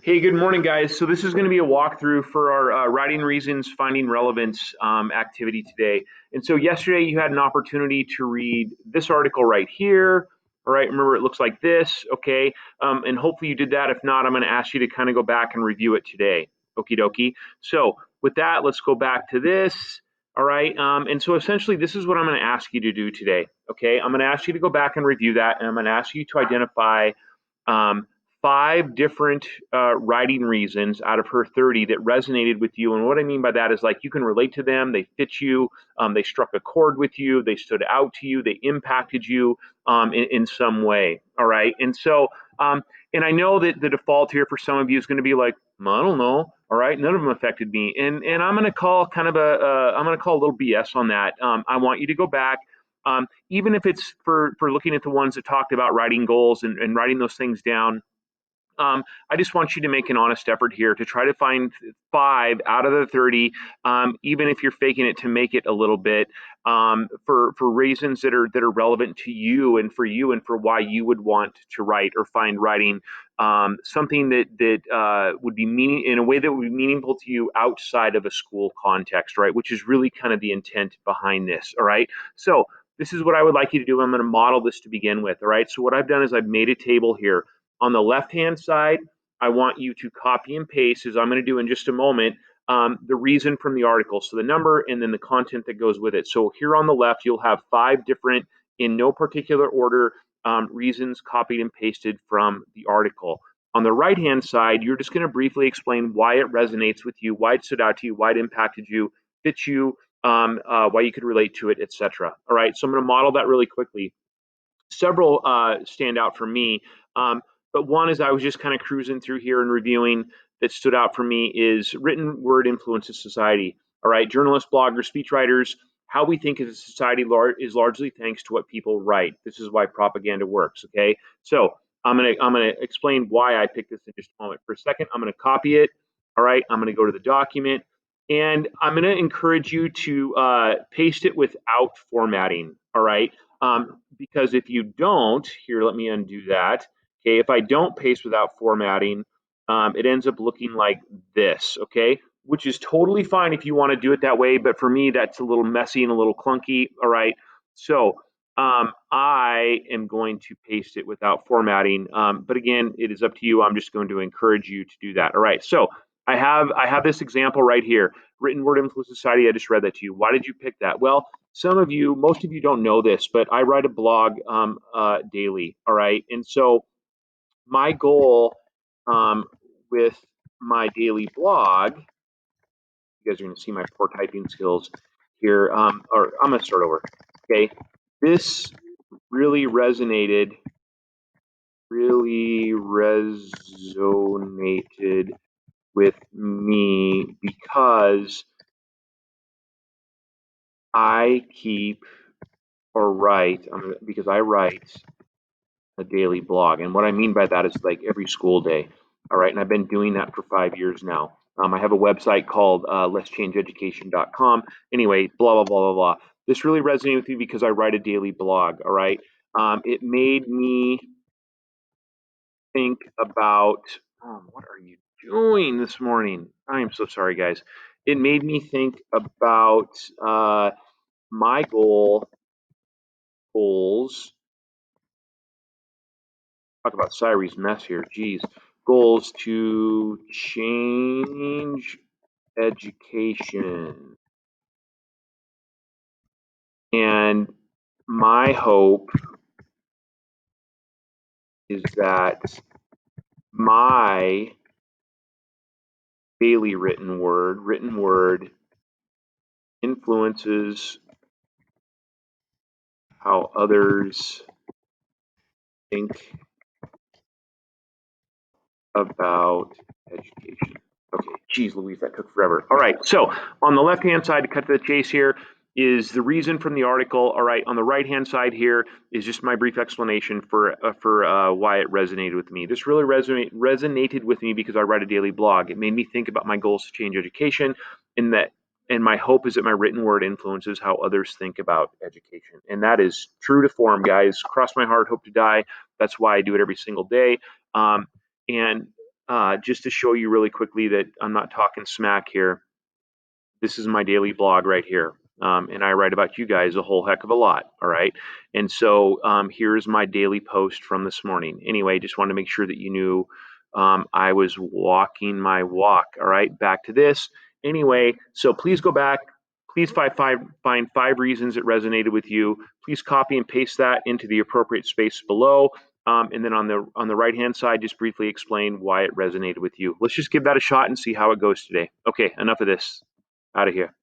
Hey, good morning, guys. So this is going to be a walkthrough for our writing reasons, finding relevance activity today. And so yesterday you had an opportunity to read this article right here. All right, remember it looks like this, okay? And hopefully you did that. If not, I'm going to ask you to kind of go back and review it today. Okie dokie. So with that, let's go back to this. All right, and so essentially this is what I'm going to ask you to do today, okay? I'm going to ask you to go back and review that, and I'm going to ask you to identify um, 5 different writing reasons out of her 30 that resonated with you. And what I mean by that is like you can relate to them, they fit you, they struck a chord with you, they stood out to you, they impacted you in some way. All right. And so, and I know that the default here for some of you is going to be like, I don't know. All right, none of them affected me, and I'm going to call kind of I'm going to call a little BS on that. I want you to go back, even if it's for looking at the ones that talked about writing goals and writing those things down. I just want you to make an honest effort here to try to find 5 out of the 30, even if you're faking it to make it a little bit, for reasons that are relevant to you and for why you would want to write or find writing something that would be meaning in a way that would be meaningful to you outside of a school context, right? Which is really kind of the intent behind this. All right, so. This is what I would like you to do. I'm going to model this to begin with. All right. So what I've done is I've made a table here. On the left-hand side, I want you to copy and paste, as I'm going to do in just a moment, the reason from the article. So the number and then the content that goes with it. So here on the left, you'll have 5 different, in no particular order, reasons copied and pasted from the article. On the right-hand side, you're just going to briefly explain why it resonates with you, why it stood out to you, why it impacted you, fits you, why you could relate to it, etc. All right, so I'm going to model that really quickly. Several stand out for me. But one, as I was just kind of cruising through here and reviewing, that stood out for me is written word influences society. All right, journalists, bloggers, speechwriters, how we think as a society is largely thanks to what people write. This is why propaganda works. Okay, so I'm gonna explain why I picked this in just a moment. For a second, I'm gonna copy it. All right, I'm gonna go to the document, and I'm gonna encourage you to paste it without formatting. All right, because if you don't, here, let me undo that. Okay, if I don't paste without formatting, it ends up looking like this, okay? Which is totally fine if you want to do it that way, but for me, that's a little messy and a little clunky, all right? So I am going to paste it without formatting, but again, it is up to you. I'm just going to encourage you to do that. All right, so I have this example right here. Written word influence society. I just read that to you. Why did you pick that? Well, most of you don't know this, but I write a blog daily. All right. And so my goal with my daily blog, you guys are going to see my poor typing skills here. Or I'm going to start over. Okay. This really resonated with me because I keep or write, because I write a daily blog. And what I mean by that is like every school day. All right. And I've been doing that for 5 years now. I have a website called letschangeeducation.com. Anyway, blah, blah, blah, blah, blah. This really resonated with me because I write a daily blog. All right. It made me think about, what are you doing this morning? I am so sorry, guys. It made me think about my goals. Talk about Cyrie's mess here. Geez. Goals to change education. And my hope is that my daily written word influences how others think about education. Okay, geez Louise, that took forever. All right, so on the left-hand side, to cut to the chase here, is the reason from the article. All right, on the right-hand side here is just my brief explanation for why it resonated with me. This really resonated with me because I write a daily blog. It made me think about my goals to change education, and my hope is that my written word influences how others think about education. And that is true to form, guys. Cross my heart, hope to die. That's why I do it every single day. And just to show you really quickly that I'm not talking smack here. This is my daily blog right here. And I write about you guys a whole heck of a lot. All right. And so here's my daily post from this morning. Anyway, just wanted to make sure that you knew I was walking my walk. All right. Back to this. Anyway, so please go back. Please find 5 reasons it resonated with you. Please copy and paste that into the appropriate space below. And then on the right hand side, just briefly explain why it resonated with you. Let's just give that a shot and see how it goes today. Okay, enough of this. Out of here.